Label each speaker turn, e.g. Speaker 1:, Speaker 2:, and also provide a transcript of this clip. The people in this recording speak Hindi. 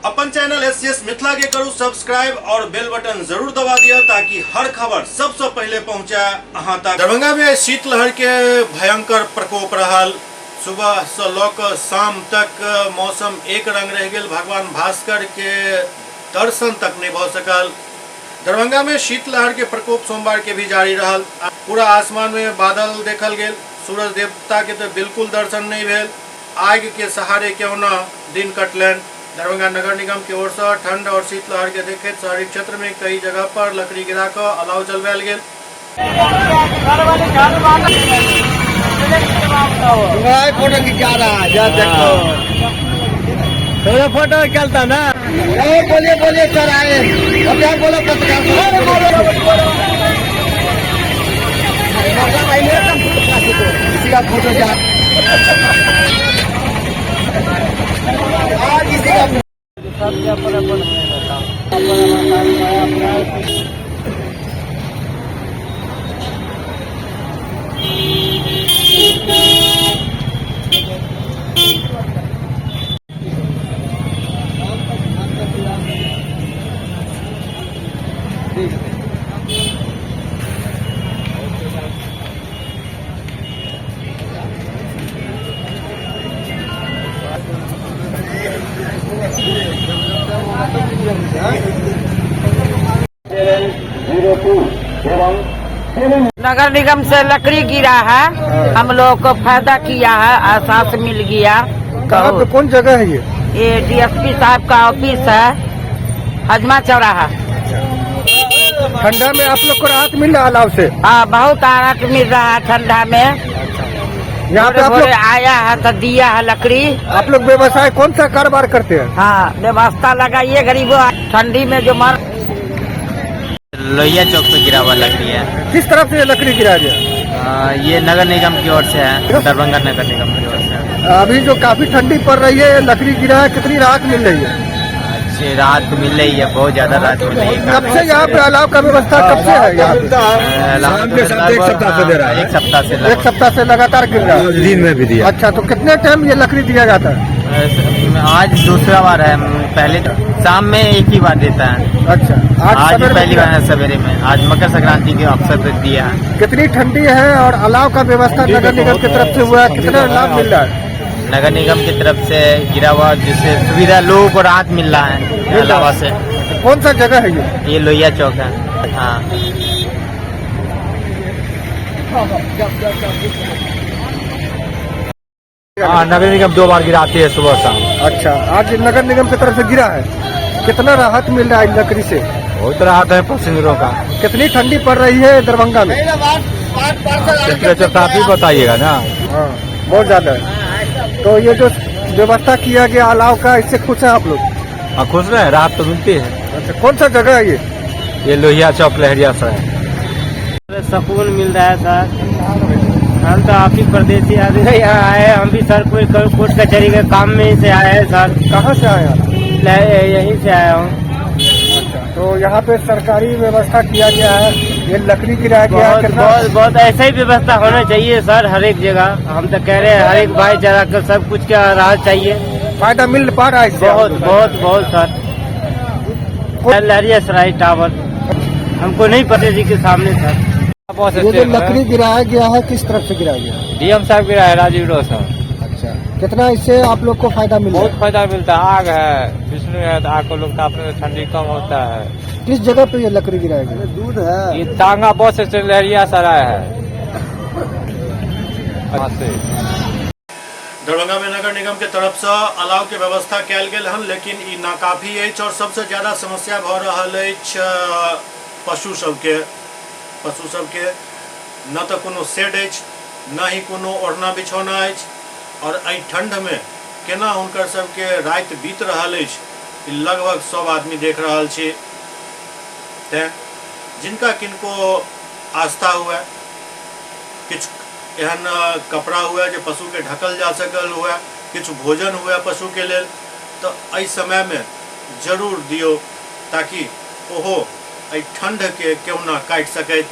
Speaker 1: अपन चैनल एससीएस मिथिला के करू सब्सक्राइब और बेल बटन जरूर दबा दिया ताकि हर खबर सबसे पहले पहुंचा अहां तक। दरभंगा में शीतलहर के भयंकर प्रकोप रहल। सुबह से लौकर शाम तक मौसम एक रंग रह गेल। भगवान भास्कर के दर्शन तक नहीं भ सकल। दरभंगा में शीतलहर के प्रकोप सोमवार के भी जारी रहल। पूरा आसमान में बादल देखल गेल। सूरज देवता के तो बिल्कुल दर्शन नहीं भेल। आग के सहारे क्यों न दिन कटलन। दरभंगा नगर निगम की ओर से ठंड और शीतलहर के देखे शहरी क्षेत्र में कई जगह पर लकड़ी गिरा कर अलाव जलवाल गेल।
Speaker 2: फोटो खिंचा रहा है, देखो फोटो चलता ना। बोलिए बोलिए सर आए, अब क्या बोलो किसी का फोटो जा
Speaker 3: नगर निगम से लकड़ी गिरा है, हम लोग को फायदा किया है, एहसास मिल गया।
Speaker 2: कहाँ पे कौन जगह है
Speaker 3: ये डीएसपी साहब का ऑफिस है, हजमा चौराहा।
Speaker 2: ठंडा में आप लोग को राहत मिल रहा अलाव से?
Speaker 3: हाँ, बहुत राहत मिल रहा है ठंडा में।
Speaker 2: यहाँ पे आप लोग
Speaker 3: आया है तो दिया है लकड़ी।
Speaker 2: आप लोग व्यवसाय कौन सा कारोबार करते हैं?
Speaker 3: हाँ, व्यवस्था लगाइए गरीबों। ठंडी में जो मर
Speaker 4: लोहिया चौक पे गिरा हुआ लकड़ी है।
Speaker 2: किस तरफ से लकड़ी गिरा गया?
Speaker 4: ये नगर निगम की ओर से है, दरभंगा नगर निगम की ओर से है।
Speaker 2: अभी जो काफी ठंडी पड़ रही है, लकड़ी गिरा है, कितनी राहत मिल रही है?
Speaker 4: अच्छी राहत तो मिल रही है, बहुत ज्यादा राहत मिल रही है।
Speaker 2: कब से यहाँ पे अलाव का व्यवस्था कब से है यहाँ पे?
Speaker 4: एक सप्ताह से दे रहा है।
Speaker 2: एक सप्ताह से लगातार गिर रहा है,
Speaker 5: दिन में भी दिया।
Speaker 2: अच्छा, तो कितने टाइम ये लकड़ी दिया जाता है?
Speaker 4: आज दूसरा बार है, पहले शाम में एक ही बार देता है।
Speaker 2: अच्छा,
Speaker 4: आज पहली बार है सवेरे में। आज मकर संक्रांति के अवसर पर दिया है।
Speaker 2: कितनी ठंडी है और अलाव का व्यवस्था नगर निगम की तरफ से हुआ है, कितना लाभ मिल रहा है?
Speaker 4: नगर निगम की तरफ से गिरा हुआ, जिससे सुविधा लोगों को राहत मिल रहा है अलावा से।
Speaker 2: कौन सा जगह है
Speaker 4: ये लोहिया चौक है। हाँ,
Speaker 5: हाँ, नगर निगम 2 बार गिराती है सुबह शाम।
Speaker 2: अच्छा, आज नगर निगम की तरफ से गिरा है, कितना राहत मिल रहा है लकड़ी से?
Speaker 5: बहुत राहत है पैसेंजरों का।
Speaker 2: कितनी ठंडी पड़ रही है दरभंगा में?
Speaker 5: टेम्परेचर तो आप ही बताइएगा ना।
Speaker 2: हाँ, बहुत ज्यादा है। तो ये जो व्यवस्था किया गया अलाव का, इससे खुश है आप लोग?
Speaker 5: हाँ, खुश रहे, राहत तो मिलती है।
Speaker 2: अच्छा, कौन सा जगह है
Speaker 5: ये लोहिया चौक लहरिया सराय।
Speaker 4: सुकून मिल रहा है सर। हम तो आप ही परदेसी आदमी यहाँ आए, हम भी सर कोई कोर्ट कचहरी के काम में से आए हैं सर।
Speaker 2: कहाँ से आए आप?
Speaker 4: यहीं से आया हूँ।
Speaker 2: अच्छा, तो यहाँ पे सरकारी व्यवस्था किया गया है, ये लकड़ी गिराया गया है, कितना?
Speaker 4: बहुत ऐसा ही व्यवस्था होना चाहिए सर, हर एक जगह। हम तो कह रहे हैं हर एक भाईचारा का सब कुछ का राहत चाहिए।
Speaker 2: फायदा मिल पा रहा है इससे?
Speaker 4: बहुत सर। लहरिया सराय टावर हमको नहीं पता जी के सामने सर।
Speaker 2: ये जो लकड़ी गिराया गया है, किस तरफ से गिराया गया?
Speaker 4: डीएम साहब गिरा है, राजीव रोशन।
Speaker 2: अच्छा, कितना इससे आप लोग को फायदा मिला?
Speaker 4: बहुत फायदा मिलता है। आग है, विष्णु है, तो आग को लोग तापने से ठंडी कम होता है।
Speaker 2: किस जगह पे ये लकड़ी गिराया गया? दूध है,
Speaker 4: ये तांगा बस से लहरिया सराय है।
Speaker 1: दरभंगा में नगर निगम के तरफ से अलाव के व्यवस्था कल गेल हन, लेकिन ई नाकाफी है और सबसे ज्यादा समस्या भ रहल है पशु सबके। न तो कोनो शेड अछि, न ही कोनो ओढ़ना बिछौना अछि, और एहि ठंड में केना हुनकर सबके रात बीत रहल अछि लगभग सब आदमी देख रहल छी। तें जिनका किनको आस्था हुआ, किछ एहन कपड़ा हुआ जो पशु के ढकल जा सकल हुआ, किछ भोजन हुआ पशु के लेल, तो एहि समय में जरूर दियो ताकि ओहो एहि ठंड के केहू ना काटि सकैत।